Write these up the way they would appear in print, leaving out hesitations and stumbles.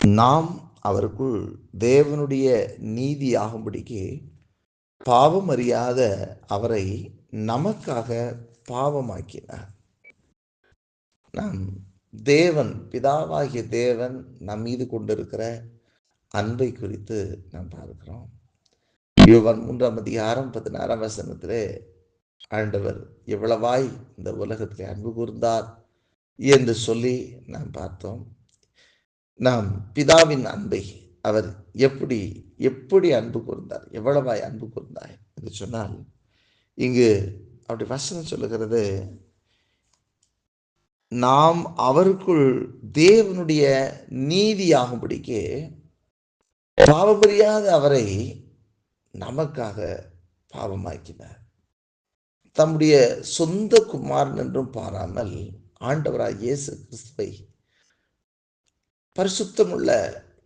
நாம் அவருக்குள் தேவனுடைய நீதியாகும்படிக்கு பாவம் அறியாத அவரை நமக்காக பாவமாக்கினார். நாம் பிதாவாகிய தேவன் நம் மீது கொண்டிருக்கிற அன்பை குறித்து நாம் பார்க்கிறோம். யோவான் 3:16 ஆண்டவர் எவ்வளவாய் இந்த உலகத்தில் அன்பு கூர்ந்தார் என்று சொல்லி நாம் பார்த்தோம். நாம் பிதாவின் அன்பை அவர் எப்படி எப்படி அன்பு கூர்ந்தார், எவ்வளவாய் அன்பு கூர்ந்தார் என்று சொன்னால், இங்கு அப்படி வசனம் சொல்லுகிறது, நாம் அவருக்குள் தேவனுடைய நீதியாகும்படிக்கு பாவமறியாத அவரை நமக்காக பாவமாக்கினார். தம்முடைய சொந்த குமாரன் என்றும் பாராமல் ஆண்டவராய் இயேசு கிறிஸ்துவை பரிசுத்தமுள்ள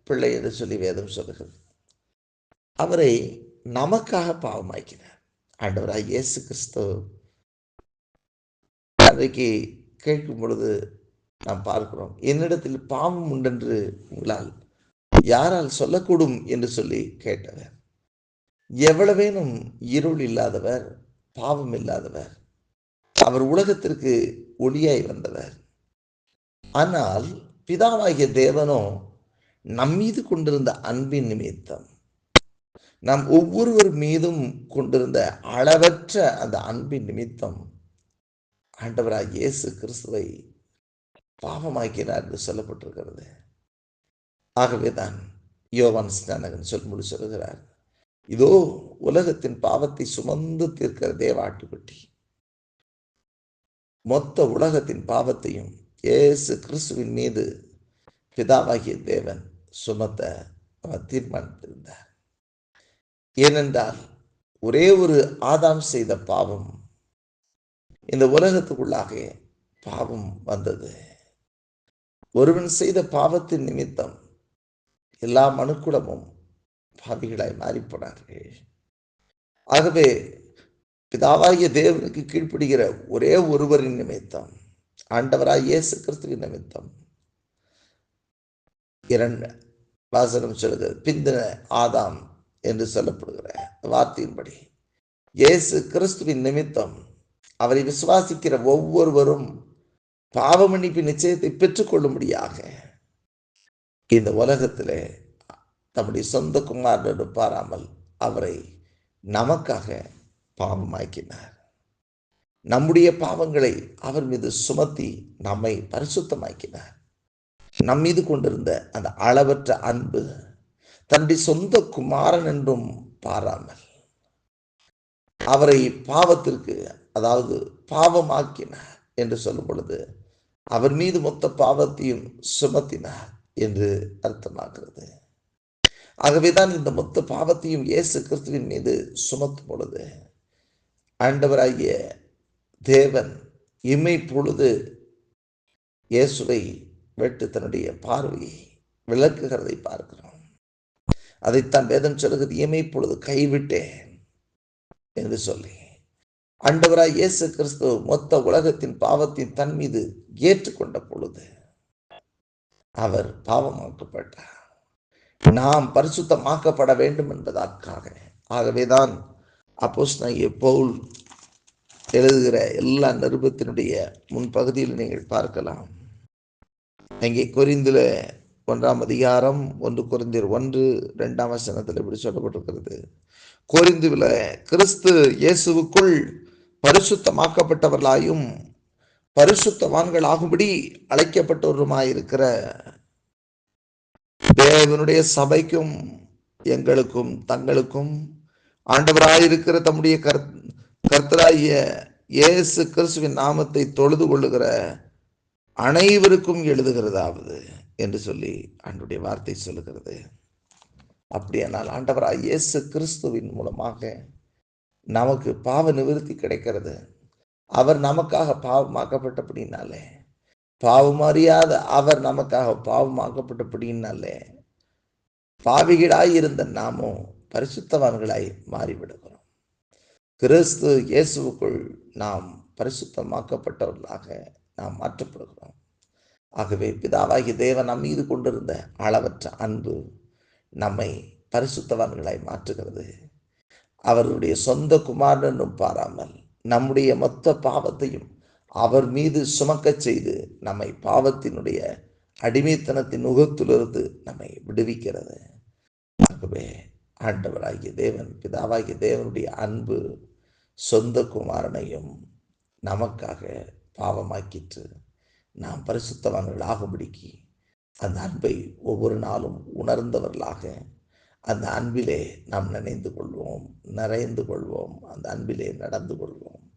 பிள்ளை என்று சொல்லி வேதம் சொல்லுகிறது. அவரை நமக்காக பாவமாக்கினார். ஆண்டவராய் இயேசு கிறிஸ்து அன்றைக்கு கேட்கும் பொழுது நாம் பார்க்கிறோம், என்னிடத்தில் பாவம் உண்டென்று உங்களால் யாரால் சொல்லக்கூடும் என்று சொல்லி கேட்டவர். எவ்வளவேனும் இருள் இல்லாதவர், பாவம் இல்லாதவர், அவர் உலகத்திற்கு ஒளியாய் வந்தவர். ஆனால் பிதாவாகிய தேவனோ நம்மீது கொண்டிருந்த அன்பின் நிமித்தம், நாம் ஒவ்வொருவர் மீதும் கொண்டிருந்த அளவற்ற அந்த அன்பின் நிமித்தம் ஆண்டவராய் இயேசு கிறிஸ்துவை பாவமாக்கினார் என்று சொல்லப்பட்டிருக்கிறது. ஆகவேதான் யோவான் ஸ்நானகன் சொல்லும்படி சொல்லுகிறார், இதோ உலகத்தின் பாவத்தை சுமந்து தீர்க்கிற தேவ ஆட்டுக்குட்டி. மொத்த உலகத்தின் பாவத்தையும் இயேசு கிறிஸ்துவின் மீது பிதாவாகிய தேவன் சுமத்த அவர் தீர்மானித்திருந்தார். ஏனென்றால் ஒரே ஒரு ஆதாம் செய்த பாவம் இந்த உலகத்துக்குள்ளாக பாவம் வந்தது. ஒருவன் செய்த பாவத்தின் நிமித்தம் எல்லா மனுக்குலமும் பாவிகளாய் மாறிப்போனார்கள். ஆகவே பிதாவாகிய தேவனுக்கு கீழ்ப்படுகிற ஒரே ஒருவரின் நிமித்தம், ஆண்டவராய் இயேசு கிறிஸ்துவின் நிமித்தம், வாசனம் சொல்லுகிறது, பிந்தின ஆதாம் என்று சொல்லப்படுகிற வார்த்தையின்படி இயேசு கிறிஸ்துவின் நிமித்தம் அவரை விசுவாசிக்கிற ஒவ்வொருவரும் பாவ மன்னிப்பு நிச்சயத்தை பெற்றுக்கொள்ளும்படியாக இந்த உலகத்திலே தம்முடைய சொந்த குமாரனோடு பாராமல் அவரை நமக்காக பாவமாக்கினார். நம்முடைய பாவங்களை அவர் மீது சுமத்தி நம்மை பரிசுத்தமாக்கினார். நம் மீது கொண்டிருந்த அந்த அளவற்ற அன்பு, தன்னுடைய சொந்த குமாரன் என்றும் பாராமல் அவரை பாவத்திற்கு, அதாவது பாவமாக்கினார் என்று சொல்லும் பொழுது அவர் மீது மொத்த பாவத்தையும் சுமத்தினார் என்று அர்த்தமாகிறது. ஆகவேதான் இந்த மொத்த பாவத்தையும் இயேசு கிறிஸ்துவின் மீது சுமத்தும் பொழுது ஆண்டவராகிய தேவன் இமை பொழுது இயேசுவை வெட்டு தன்னுடைய பார்வையை விளக்குகிறதை பார்க்கிறோம். அதைத்தான் வேதம் சொல்லுகிறது, இமை பொழுது கைவிட்டேன் என்று சொல்லி ஆண்டவராய் இயேசு கிறிஸ்து மொத்த உலகத்தின் பாவத்தின் தன் மீது ஏற்றுக்கொண்ட பொழுது அவர் பாவமாக்கப்பட்டார், நாம் பரிசுத்தமாக்கப்பட வேண்டும் என்பதற்காக. ஆகவேதான் அப்போஸ்தலனாகிய பவுல் எழுதுகிற எல்லா நிருபத்தினுடைய முன்பகுதியில் நீங்கள் பார்க்கலாம். அங்கே கொரிந்தில 1 1 கொரிந்தியர் 1:2 இப்படி சொல்லப்பட்டிருக்கிறது, கொரிந்துவில கிறிஸ்து இயேசுவுக்குள் பரிசுத்தமாக்கப்பட்டவர்களாயும் பரிசுத்தவான்களாகும்படி அழைக்கப்பட்டவருமாயிருக்கிற தேவனுடைய சபைக்கும் எங்களுக்கும் தங்களுக்கும் ஆண்டவராயிருக்கிற தம்முடைய கர்த்தராகிய இயேசு கிறிஸ்துவின் நாமத்தை தொழுது கொள்ளுகிற அனைவருக்கும் எழுதுகிறதாவது என்று சொல்லி ஆண்டவருடைய வார்த்தை சொல்லுகிறது. அப்படியானால் ஆண்டவராய் இயேசு கிறிஸ்துவின் மூலமாக நமக்கு பாவ நிவிருத்தி கிடைக்கிறது. அவர் நமக்காக பாவமாக்கப்பட்டபடினாலே, பாவம் அறியாத அவர் நமக்காக பாவமாக்கப்பட்டபடினாலே பாவிகளாய் இருந்த நாமும் பரிசுத்தவான்களாய் மாறிவிடுகிறோம். கிறிஸ்து இயேசுவுக்குள் நாம் பரிசுத்தமாக்கப்பட்டவர்களாக நாம் மாற்றப்படுகிறோம். ஆகவே பிதாவாகிய தேவன் நம் மீது கொண்டிருந்த அளவற்ற அன்பு நம்மை பரிசுத்தவான்களாய் மாற்றுகிறது. அவருடைய சொந்த குமாரன் என்றும் பாராமல் நம்முடைய மொத்த பாவத்தையும் அவர் மீது சுமக்கச் செய்து நம்மை பாவத்தினுடைய அடிமைத்தனத்தின் நுகத்திலிருந்து நம்மை விடுவிக்கிறது. ஆகவே ஆண்டவராகிய தேவன், பிதாவாகிய தேவனுடைய அன்பு சொந்த குமாரனையும் நமக்காக பாவமாக்கிற்று. நாம் பரிசுத்தவான்கள் ஆகும்படிக்கு அந்த அன்பை ஒவ்வொரு நாளும் உணர்ந்தவர்களாக அந்த அன்பிலே நாம் நினைந்து கொள்வோம், நிறைந்து கொள்வோம், அந்த அன்பிலே நடந்து கொள்வோம்.